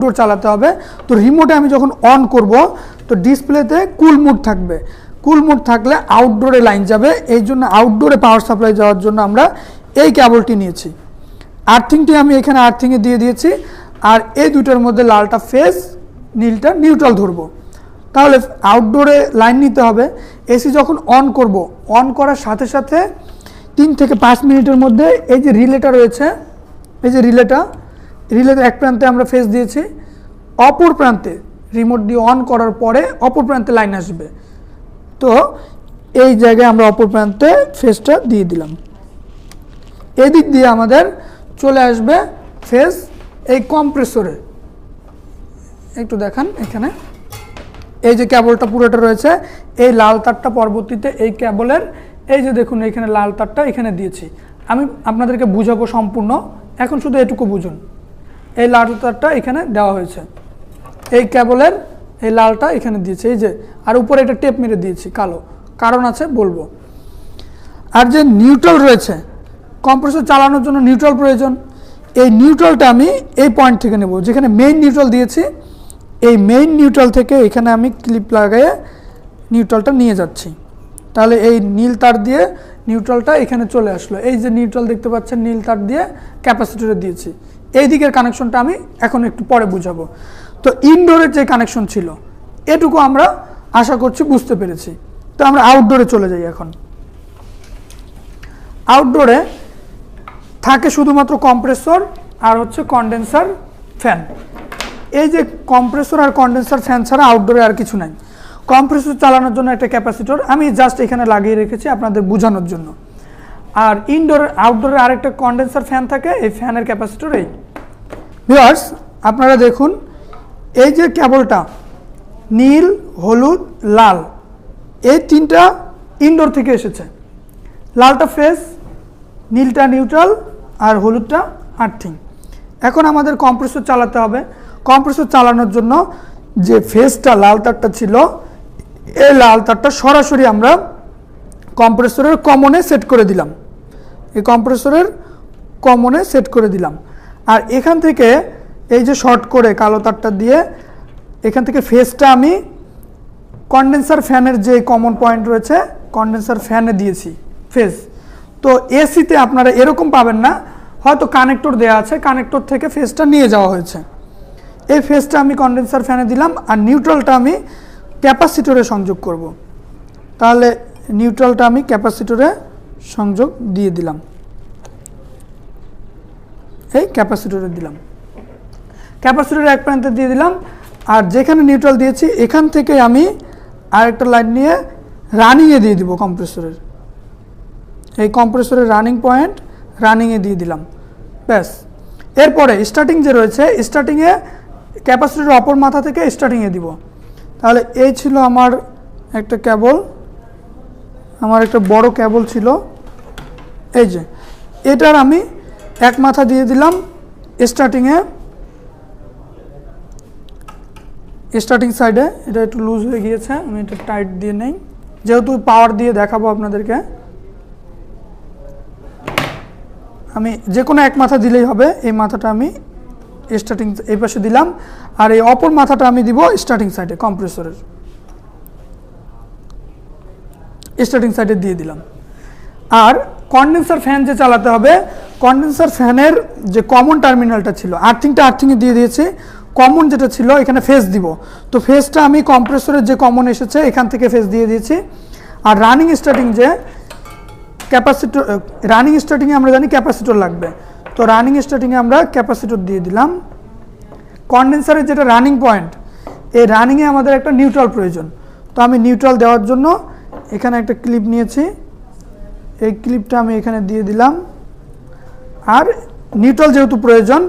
Outdoor চালাতে হবে। তো রিমোটে আমি যখন অন করব তো ডিসপ্লেতে কুল মোড থাকবে, কুল মোড থাকলে আউটডোরে লাইন যাবে। এই জন্য আউটডোরে পাওয়ার সাপ্লাই যাওয়ার জন্য আমরা এই কেবলটি নিয়েছি। আর্থিংটি আমি এখানে আর্থিংয়ে দিয়ে দিয়েছি, আর এই দুটোর মধ্যে লালটা ফেজ, নীলটা নিউট্রাল ধরবো। তাহলে আউটডোরে লাইন নিতে হবে। এসি যখন অন করব, অন করার সাথে সাথে 3 থেকে 5 মিনিটের মধ্যে এই যে রিলেটা রয়েছে, এই যে রিলেটার এক প্রান্তে আমরা ফেজ দিয়েছি, অপর প্রান্তে রিমোট দিয়ে অন করার পরে অপর প্রান্তে লাইন আসবে। তো এই জায়গায় আমরা অপর প্রান্তে ফেজটা দিয়ে দিলাম। এদিক দিয়ে আমাদের চলে আসবে ফেজ এই কম্প্রেসরে। একটু দেখান, এখানে এই যে কেবলটা পুরোটা রয়েছে, এই লাল তারটা পরবর্তীতে এই কেবলের এই যে দেখুন এখানে লাল তারটা এখানে দিয়েছি। আমি আপনাদেরকে বুঝাবো সম্পূর্ণ, এখন শুধু এটুকু বুঝুন। এই লাল তারটা এখানে দেওয়া হয়েছে, এই কেবলের এই লালটা এখানে দিয়েছে, এই যে, আর উপরে এটা টেপ মেরে দিয়েছি কালো, কারণ আছে বলবো। আর যে নিউট্রাল রয়েছে, কম্প্রেসর চালানোর জন্য নিউট্রাল প্রয়োজন। এই নিউট্রালটা আমি এই পয়েন্ট থেকে নেব, যেখানে মেইন নিউট্রাল দিয়েছি, এই মেইন নিউট্রাল থেকে এখানে আমি ক্লিপ লাগিয়ে নিউট্রালটা নিয়ে যাচ্ছি। তাহলে এই নীল তার দিয়ে নিউট্রালটা এখানে চলে আসলো। এই যে নিউট্রাল দেখতে পাচ্ছেন, নীল তার দিয়ে ক্যাপাসিটরে দিয়েছি। এই দিকের কানেকশনটা আমি এখন একটু পরে বুঝাবো। তো ইনডোরের যে কানেকশন ছিল এটুকু আমরা আশা করছি বুঝতে পেরেছি। তো আমরা আউটডোরে চলে যাই। এখন আউটডোরে থাকে শুধুমাত্র কম্প্রেসর আর হচ্ছে কন্ডেন্সার ফ্যান। এই যে কম্প্রেসর আর কন্ডেন্সার ফ্যান ছাড়া আউটডোরে আর কিছু নাই। কম্প্রেসর চালানোর জন্য একটা ক্যাপাসিটর আমি জাস্ট এখানে লাগিয়ে রেখেছি আপনাদের বোঝানোর জন্য। আর আউটডোরে আরেকটা কন্ডেন্সার ফ্যান থাকে, এই ফ্যানের ক্যাপাসিটর এই। ভিউয়ার্স আপনারা দেখুন, এই যে কেবলটা নীল, হলুদ, লাল, এই তিনটা ইনডোর থেকে এসেছে। লালটা ফেজ, নীলটা নিউট্রাল, আর হলুদটা আর্থিং। এখন আমাদের কম্প্রেসর চালাতে হবে। কম্প্রেসর চালানোর জন্য যে ফেজটা লাল তারটা ছিল, এই লাল তারটা সরাসরি আমরা কম্প্রেসরের কমনে সেট করে দিলাম। এই কম্প্রেসরের কমনে সেট করে দিলাম। আর এখান থেকে এই যে শর্ট করে কালো তারটা দিয়ে এখান থেকে ফেজটা আমি কন্ডেন্সার ফ্যানের যে কমন পয়েন্ট রয়েছে, কন্ডেন্সার ফ্যানে দিয়েছি ফেজ। তো এসিতে আপনারা এরকম পাবেন না, হয়তো কানেক্টর দেওয়া আছে, কানেক্টর থেকে ফেজটা নিয়ে যাওয়া হয়েছে। এই ফেজটা আমি কন্ডেন্সার ফ্যানে দিলাম, আর নিউট্রালটা আমি ক্যাপাসিটরে সংযোগ করব। তাহলে নিউট্রালটা আমি ক্যাপাসিটরে সংযোগ দিয়ে দিলাম, এই ক্যাপাসিটরে দিলাম, ক্যাপাসিটরের এক প্রান্তে দিয়ে দিলাম। আর যেখানে নিউট্রাল দিয়েছি এখান থেকে আমি আরেকটা লাইন নিয়ে রানিংয়ে দিয়ে দিব কম্প্রেসরের, এই কম্প্রেসরের রানিং পয়েন্ট রানিংয়ে দিয়ে দিলাম, ব্যাস। এরপরে স্টার্টিং যে রয়েছে, স্টার্টিংয়ে ক্যাপাসিটরের অপর মাথা থেকে স্টার্টিংয়ে দিব। তাহলে এই ছিল আমার একটা কেবল, আমার একটা বড় কেবল ছিল, এই যে এটার আমি এক মাথা দিয়ে দিলাম স্টার্টিংয়ে, স্টার্টিং সাইডে। এটা একটু লুজ হয়ে গিয়েছে, আমি এটা টাইট দিয়ে নেই, যেহেতু পাওয়ার দিয়ে দেখাবো আপনাদেরকে। আমি যে কোনো এক মাথা দিলেই হবে। এই মাথাটা আমি স্টার্টিং এই পাশে দিলাম, আর এই অপর মাথাটা আমি দিব স্টার্টিং সাইডে, কম্প্রেসরের স্টার্টিং সাইডে দিয়ে দিলাম। আর কন্ডেন্সার ফ্যান যে চালাতে হবে, কন্ডেন্সার ফ্যানের যে কমন টার্মিনালটা ছিল, আর্থিংয়ে দিয়ে দিয়েছি। কমন যেটা ছিল এখানে ফেজ দিব, তো ফেজটা আমি কম্প্রেসরের যে কমন এসেছে এখান থেকে ফেজ দিয়ে দিয়েছি। আর রানিং স্টার্টিং যে ক্যাপাসিটর, রানিং স্টার্টিংয়ে আমরা জানি ক্যাপাসিটর লাগবে, তো রানিং স্টার্টিংয়ে আমরা ক্যাপাসিটর দিয়ে দিলাম। কন্ডেন্সারের যেটা রানিং পয়েন্ট, এই রানিংয়ে আমাদের একটা নিউট্রাল প্রয়োজন, তো আমি নিউট্রাল দেওয়ার জন্য এখানে একটা ক্লিপ নিয়েছি, এই ক্লিপটা আমি এখানে দিয়ে দিলাম। আর নিউট্রাল যেহেতু প্রয়োজন,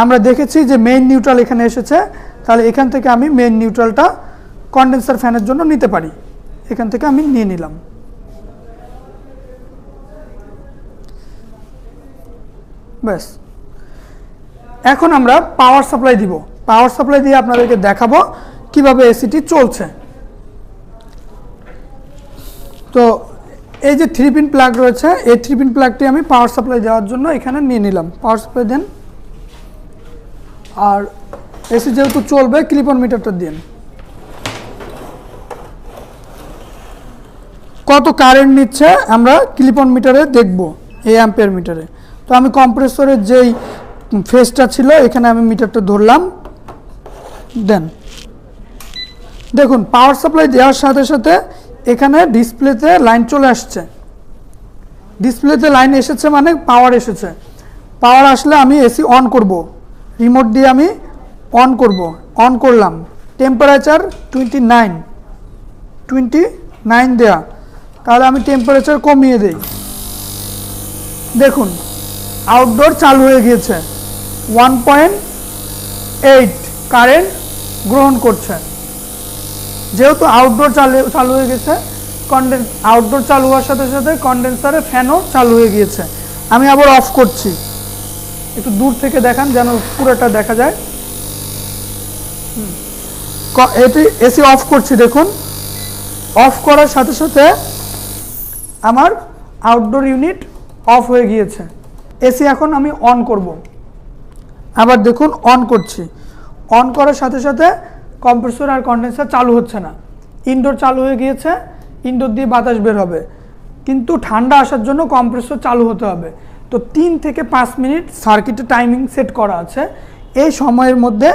আমরা দেখেছি যে মেইন নিউট্রাল এখানে এসেছে, তাহলে এখান থেকে আমি মেইন নিউট্রালটা কন্ডেন্সার ফ্যানের জন্য নিতে পারি, এখান থেকে আমি নিয়ে নিলাম। ব্যাস, এখন আমরা পাওয়ার সাপ্লাই দিব। পাওয়ার সাপ্লাই দিয়ে আপনাদেরকে দেখাবো কিভাবে এসিটি চলছে। তো এই যে 3 পিন প্লাগ রয়েছে, এই 3 পিন প্লাগটি আমি পাওয়ার সাপ্লাই দেওয়ার জন্য এখানে নিয়ে নিলাম। পাওয়ার সাপ্লাই দেন। আর এসি যেহেতু চলবে ক্লিপ অন মিটারটা দিন। কত কারেন্ট নিচ্ছে আমরা ক্লিপ অন মিটারে দেখব, এই অ্যাম্পিয়ার মিটারে। তো আমি কম্প্রেসরের যেই ফেসটা ছিল এখানে আমি মিটারটা ধরলাম, দেন দেখুন পাওয়ার সাপ্লাই দেওয়ার সাথে সাথে এখানে ডিসপ্লেতে লাইন চলে আসছে। ডিসপ্লেতে লাইন এসেছে মানে পাওয়ার এসেছে। পাওয়ার আসলে আমি এসি অন করব, রিমোট দিয়ে আমি অন করব। অন করলাম, টেম্পারেচার 29 দেয়া, তাহলে আমি টেম্পারেচার কমিয়ে দেই। দেখুন আউটডোর চালু হয়ে গিয়েছে, 1.8 কারেন্ট গ্রহণ করছে। যেহেতু আউটডোর চালু হয়ে গেছে, আউটডোর চালু হওয়ার সাথে সাথে কন্ডেন্সারে ফ্যানও চালু হয়ে গিয়েছে। আমি আবার অফ করছি, একটু দূর থেকে দেখান যেন পুরোটা দেখা যায়। এটি এসি অফ করছি, দেখুন অফ করার সাথে সাথে আমার আউটডোর ইউনিট অফ হয়ে গিয়েছে। এসি এখন আমি অন করব, আবার দেখুন অন করছি। অন করার সাথে সাথে কম্প্রেসর আর কন্ডেন্সার চালু হচ্ছে না। ইনডোর চালু হয়ে গিয়েছে, ইনডোর দিয়ে বাতাস বের হবে, কিন্তু ঠান্ডা আসার জন্য কম্প্রেসর চালু হতে হবে। তো 3 থেকে 5 মিনিট সার্কিটে টাইমিং সেট করা আছে, এই সময়ের মধ্যে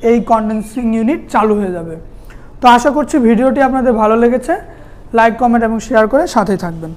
এই কন্ডেন্সিং ইউনিট চালু হয়ে যাবে। তো আশা করছি ভিডিওটি আপনাদের ভালো লেগেছে। লাইক, কমেন্ট এবং শেয়ার করে সাথেই থাকবেন।